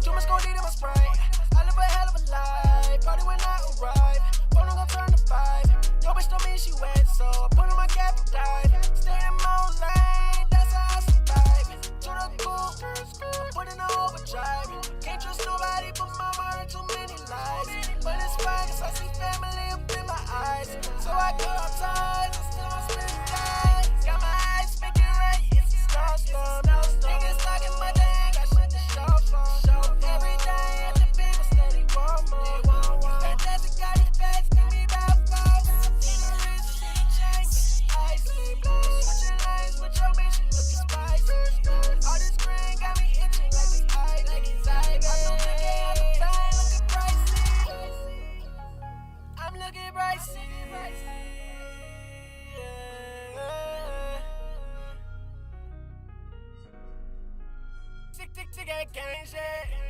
Too much codeine in my Sprite. I live a hell of a life. Party when I arrive. Phone gon' turn to 5. Yo, bitch told me she wet, so I put on my cap and dive. Stay in my own lane, that's how I survive. To the cool girls, I put in the overdrive. Can't trust nobody but mama and too many lies. But it's fine, cause I see family up in my eyes. So I go outside, I still don't spend the night. Got my eyes speaking right, it's a snowstorm. Niggas talking my dang, got shit to show for. Every day at the beat, but steady want more. Fantastic, got it fast, give me about 5. In the wrist, city chain, ice. Switching lanes with your bitch, she looking spicy. All this green got me itching like it's ivy. I'm so picky, everything looking pricey. I'm looking pricey. Tick, tick, tick, I can't share.